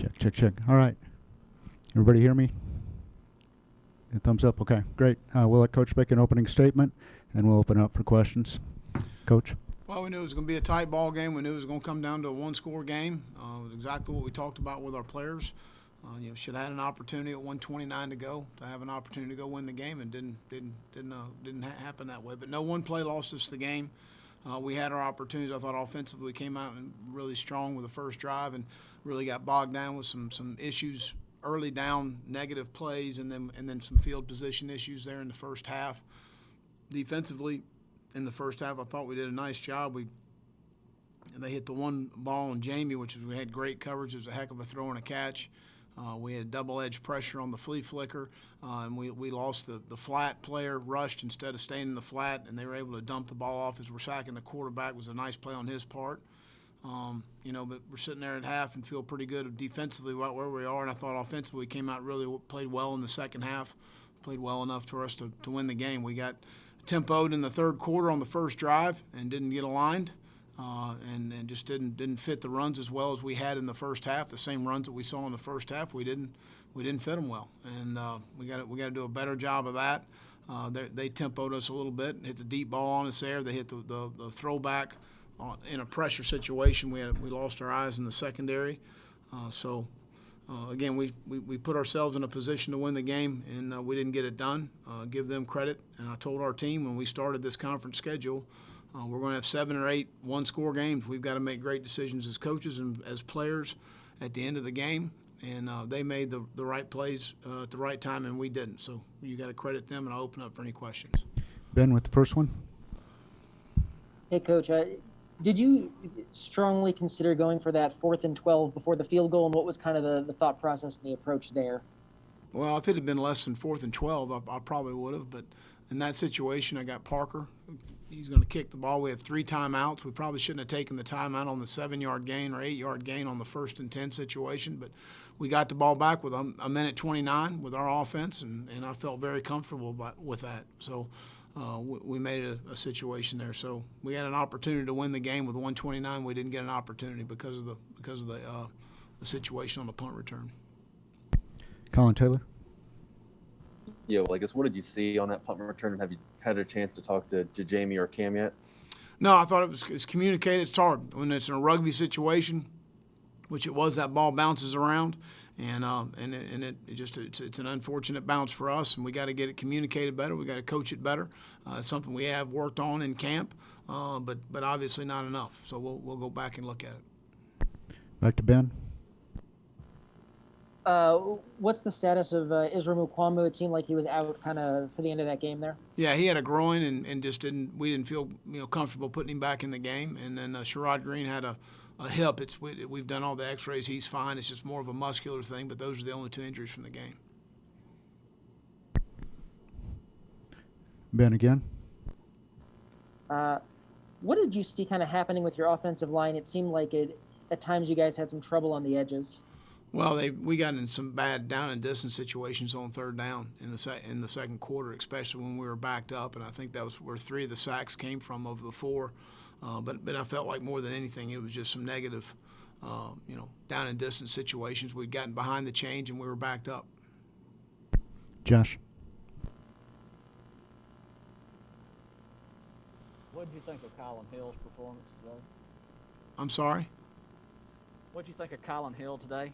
Check, check, check. All right. Everybody hear me? A thumbs up. Okay, great. We'll let Coach make an opening statement, and we'll open up for questions. Coach? Well, we knew it was going to be a tight ball game. We knew it was going to come down to a one-score game. It was exactly what we talked about with our players. Should have had an opportunity at 1:29 to go to have an opportunity to go win the game, and didn't happen that way. But no one play lost us the game. We had our opportunities. I thought offensively we came out and really strong with the first drive, and really got bogged down with some issues early down, negative plays, and then some field position issues there in the first half. Defensively, in the first half, I thought we did a nice job. They hit the one ball on Jamie, which was, we had great coverage. It was a heck of a throw and a catch. We had double-edged pressure on the flea flicker, and we lost the flat player, rushed instead of staying in the flat, and they were able to dump the ball off as we're sacking the quarterback. It was a nice play on his part. But we're sitting there at half and feel pretty good defensively about where we are, and I thought offensively we came out played well in the second half, played well enough for us to win the game. We got tempoed in the third quarter on the first drive and didn't get aligned. And just didn't fit the runs as well as we had in the first half. The same runs that we saw in the first half, we didn't fit them well, and we got to do a better job of that. They tempoed us a little bit, and hit the deep ball on us there. They hit the throwback in a pressure situation. We lost our eyes in the secondary. Again, we put ourselves in a position to win the game, and we didn't get it done. Give them credit. And I told our team when we started this conference schedule, we're going to have 7 or 8 one-score games. We've got to make great decisions as coaches and as players at the end of the game. And they made the right plays at the right time, and we didn't. So you got to credit them, and I'll open up for any questions. Ben with the first one. Hey, Coach. Did you strongly consider going for that 4th and 12 before the field goal, and what was kind of the thought process and the approach there? Well, if it had been less than 4th and 12, I probably would have. But in that situation, I got Parker. He's going to kick the ball. We have 3 timeouts. We probably shouldn't have taken the timeout on the 7-yard gain or 8-yard gain on the 1st and 10 situation. But we got the ball back with a minute 29 with our offense, and I felt very comfortable with that. So we made it a situation there. So we had an opportunity to win the game with 1:29. We didn't get an opportunity because of the situation on the punt return. Colin Taylor. Yeah, well, I guess what did you see on that punt return, and have you had a chance to talk to Jamie or Cam yet? No, I thought it's communicated. It's hard when it's in a rugby situation, which it was. That ball bounces around, and it's an unfortunate bounce for us, and we got to get it communicated better. We got to coach it better. It's something we have worked on in camp, but obviously not enough. So we'll go back and look at it. Back to Ben. What's the status of Israel Muschamp? It seemed like he was out kind of for the end of that game there. Yeah, he had a groin and we didn't feel comfortable putting him back in the game. And then Sherrod Green had a hip. We've done all the X-rays. He's fine. It's just more of a muscular thing. But those are the only 2 injuries from the game. Ben again. What did you see kind of happening with your offensive line? It seemed like at times you guys had some trouble on the edges. Well, we got in some bad down and distance situations on 3rd down in the second quarter, especially when we were backed up, and I think that was where 3 of the sacks came from of the 4. But I felt like more than anything, it was just some negative, down and distance situations. We'd gotten behind the change and we were backed up. Josh. What did you think of Colin Hill's performance today? I'm sorry? What did you think of Colin Hill today?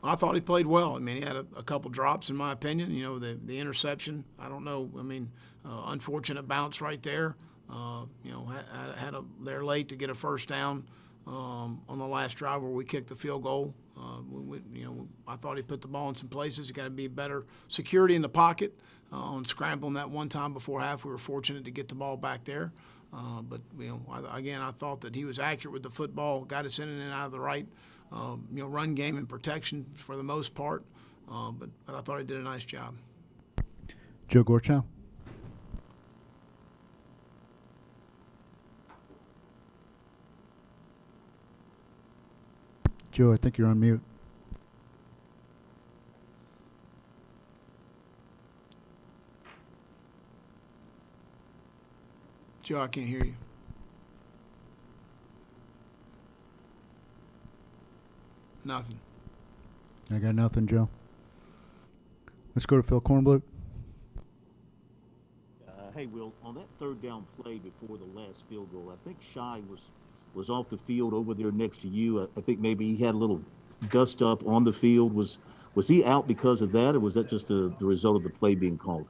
I thought he played well. I mean, he had a couple drops, in my opinion. The interception, I don't know. I mean, unfortunate bounce right there. They're late to get a first down on the last drive where we kicked the field goal. I thought he put the ball in some places. He got to be better security in the pocket on scrambling that one time before half. We were fortunate to get the ball back there. I thought that he was accurate with the football, got us in and out of the right, run game and protection for the most part. But I thought he did a nice job. Joe Gorchow. Joe, I think you're on mute. Joe, I can't hear you. Nothing. I got nothing, Joe. Let's go to Phil Kornblut. Hey, Will, on that third down play before the last field goal, I think Shai was off the field over there next to you. I think maybe he had a little dust up on the field. Was he out because of that, or was that just the result of the play being called?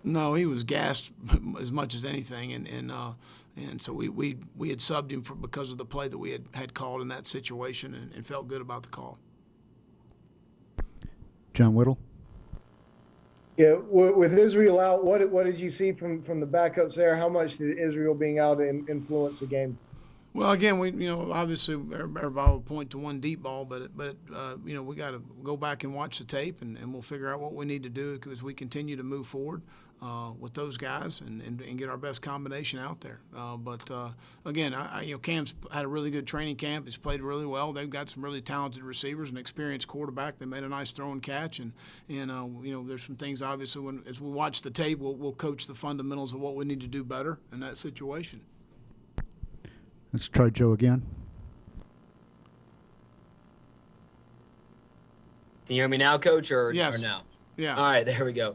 No, he was gassed as much as anything, and so we had subbed him because of the play that we had called in that situation, and felt good about the call. John Whittle. Yeah, with Israel out, what did you see from the backups there? How much did Israel being out influence the game? Well, again, obviously everybody will point to one deep ball, but we got to go back and watch the tape, and we'll figure out what we need to do as we continue to move forward with those guys and get our best combination out there. But again, Cam's had a really good training camp. He's played really well. They've got some really talented receivers and experienced quarterback. They made a nice throw and catch, and there's some things obviously as we watch the tape, we'll coach the fundamentals of what we need to do better in that situation. Let's try Joe again. Can you hear me now, Coach, or Yes. or no? Yeah. All right, there we go.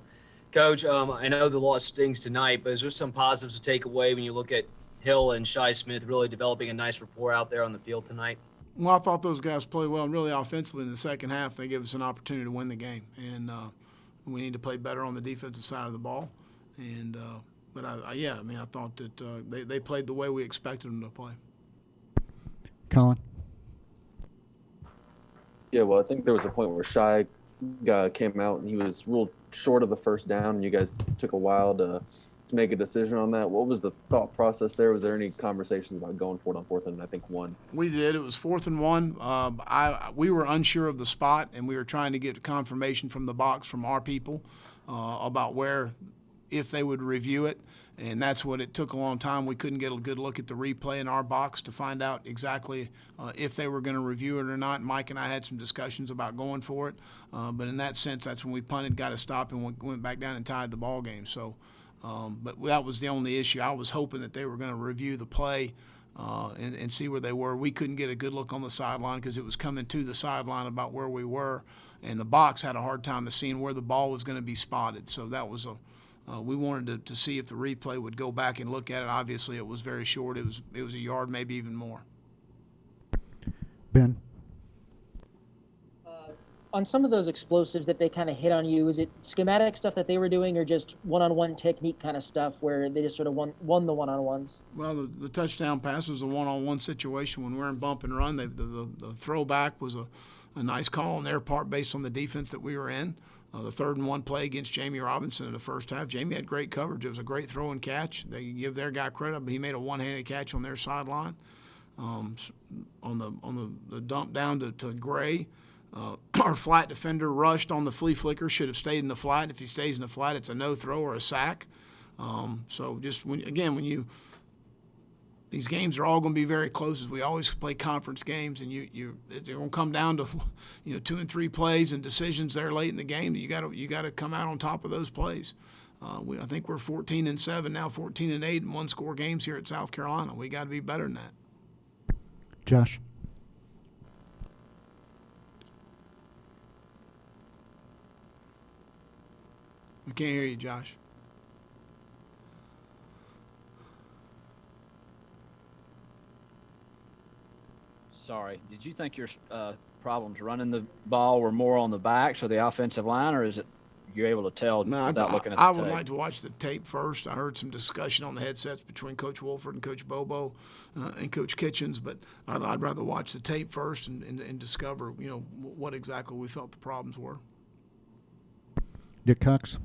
Coach, I know the loss stings tonight, but is there some positives to take away when you look at Hill and Shai Smith really developing a nice rapport out there on the field tonight? Well, I thought those guys played well, and really offensively in the second half, they gave us an opportunity to win the game. And we need to play better on the defensive side of the ball. And but I thought that they played the way we expected them to play. Colin. Yeah, well, I think there was a point where Shai came out and he was ruled short of the first down, and you guys took a while to make a decision on that. What was the thought process there? Was there any conversations about going for it on 4th and I think 1? We did. It was 4th and 1. We were unsure of the spot, and we were trying to get confirmation from the box from our people about if they would review it. And that's what it took a long time. We couldn't get a good look at the replay in our box to find out exactly if they were going to review it or not. Mike and I had some discussions about going for it. But in that sense, that's when we punted, got a stop, and went back down and tied the ball game. So, but that was the only issue. I was hoping that they were going to review the play and see where they were. We couldn't get a good look on the sideline because it was coming to the sideline about where we were. And the box had a hard time of seeing where the ball was going to be spotted. So that was we wanted to see if the replay would go back and look at it. Obviously, it was very short. It was a yard, maybe even more. Ben. On some of those explosives that they kind of hit on you, is it schematic stuff that they were doing, or just one-on-one technique kind of stuff where they just sort of won the one-on-ones? Well, the touchdown pass was a one-on-one situation. When we're in bump and run, the throwback was a nice call on their part based on the defense that we were in. The 3rd and 1 play against Jamie Robinson in the first half, Jamie had great coverage. It was a great throw and catch. They give their guy credit, but he made a one-handed catch on their sideline. On the dump down to Gray, our flat defender rushed on the flea flicker, should have stayed in the flat. If he stays in the flat, it's a no-throw or a sack. So just these games are all going to be very close, as we always play conference games, and they're going to come down to 2 and 3 plays and decisions there late in the game. You got to come out on top of those plays. I think we're 14-7 now, 14-8 in one-score games here at South Carolina. We got to be better than that. Josh. We can't hear you, Josh. Sorry. Did you think your problems running the ball were more on the backs or the offensive line, or is it you're able to tell without looking at the I tape? would like to watch the tape first. I heard some discussion on the headsets between Coach Wolford and Coach Bobo and Coach Kitchens, but I'd rather watch the tape first and discover, what exactly we felt the problems were. Dick Cox.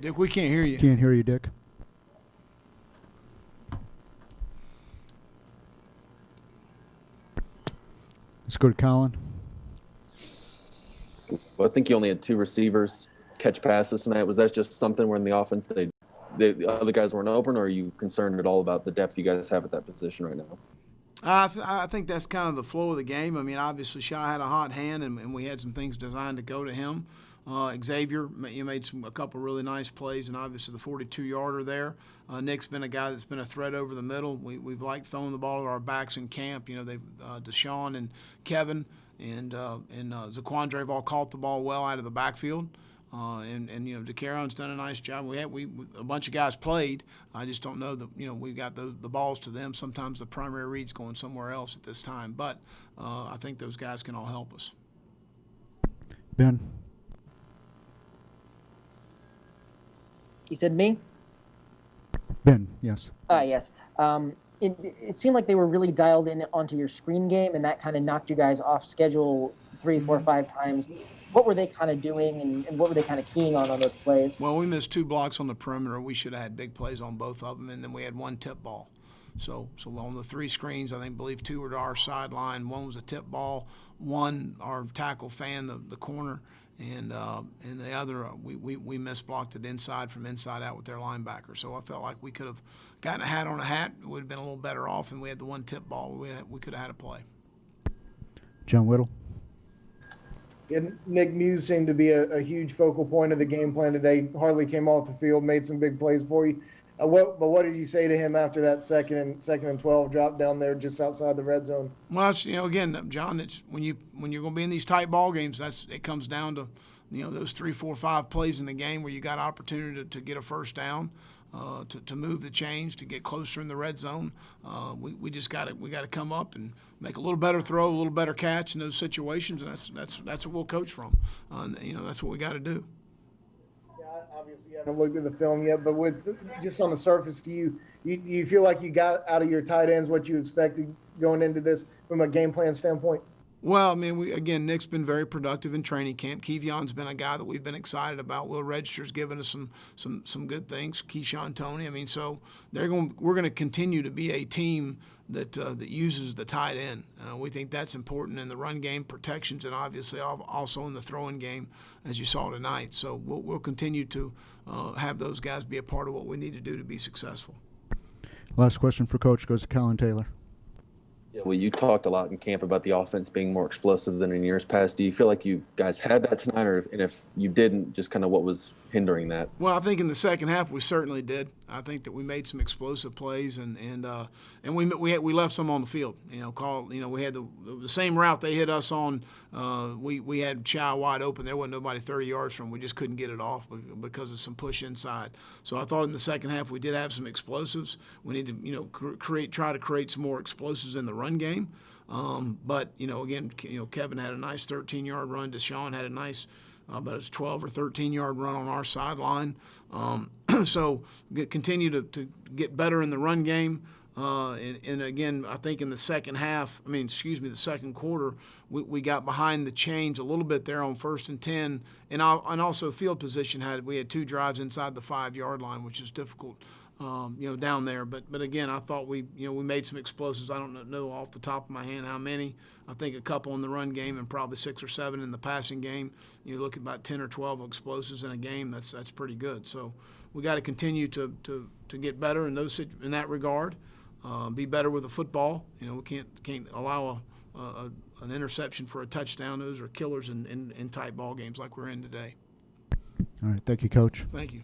Dick, we can't hear you. Can't hear you, Dick. Let's go to Colin. Well, I think you only had 2 receivers catch passes tonight. Was that just something where in the offense the other guys weren't open, or are you concerned at all about the depth you guys have at that position right now? I think that's kind of the flow of the game. I mean, obviously, Shai had a hot hand, and we had some things designed to go to him. Xavier, you made a couple really nice plays, and obviously the 42-yarder there. Nick's been a guy that's been a threat over the middle. We've liked throwing the ball at our backs in camp. You know, they've Deshaun and Kevin and Zaquandre have all caught the ball well out of the backfield. And you know, DeCarron's done a nice job. We a bunch of guys played. I just don't know that, you know, we got the balls to them. Sometimes the primary read's going somewhere else at this time, but I think those guys can all help us. Ben? You said me? Ben, yes. Yes. It seemed like they were really dialed in onto your screen game, and that kind of knocked you guys off schedule 3, 4, 5 times. What were they kind of doing, and what were they kind of keying on those plays? Well, we missed 2 blocks on the perimeter. We should have had big plays on both of them, and then we had 1 tip ball. So on the 3 screens, I believe 2 were to our sideline. 1 was a tip ball. 1, our tackle fanned the corner, and the other we misblocked it inside from inside out with their linebacker. So I felt like we could have gotten a hat on a hat. It would have been a little better off, and we had the 1 tip ball. We could have had a play. John Whittle? And Nick Muse seemed to be a huge focal point of the game plan today. Hardly came off the field, made some big plays for you. What did you say to him after that second and 12 drop down there just outside the red zone? Well, it's, you know, again, John, it's when you're going to be in these tight ball games, it comes down to, you know, those 3, 4, 5 plays in the game where you got opportunity to get a first down, to move the chains, to get closer in the red zone. We just got to come up and make a little better throw, a little better catch in those situations, and that's what we'll coach from. You know, that's what we got to do. Obviously, you haven't looked at the film yet, but with just on the surface, do you feel like you got out of your tight ends what you expected going into this from a game plan standpoint? Well, I mean, Nick's been very productive in training camp. Kevion's been a guy that we've been excited about. Will Register's given us some good things. Keyshawn Toney. I mean, so we're going to continue to be a team that uses the tight end. We think that's important in the run game, protections, and obviously also in the throwing game, as you saw tonight. So we'll continue to have those guys be a part of what we need to do to be successful. Last question for Coach goes to Colin Taylor. Yeah, well, you talked a lot in camp about the offense being more explosive than in years past. Do you feel like you guys had that tonight, and if you didn't, just kind of what was hindering that? Well, I think in the second half we certainly did. I think that we made some explosive plays, and we left some on the field. You know, we had the same route they hit us on. We had Chai wide open. There wasn't nobody 30 yards from. We just couldn't get it off because of some push inside. So I thought in the second half we did have some explosives. We need to, you know, try to create some more explosives in the run game. But you know, again, you know, Kevin had a nice 13-yard run. Deshaun had a nice about a 12 or 13-yard run on our sideline. So continue to get better in the run game. And again, I think in the second quarter, we got behind the chains a little bit there on 1st and 10, and also field position we had 2 drives inside the 5-yard line, which is difficult, you know, down there. But again, I thought we made some explosives. I don't know off the top of my hand how many. I think a couple in the run game and probably 6 or 7 in the passing game. You look at about 10 or 12 explosives in a game. That's pretty good. So we got to continue to get better in that regard. Be better with the football. You know, we can't allow an interception for a touchdown. Those are killers in tight ball games like we're in today. All right. Thank you, Coach. Thank you.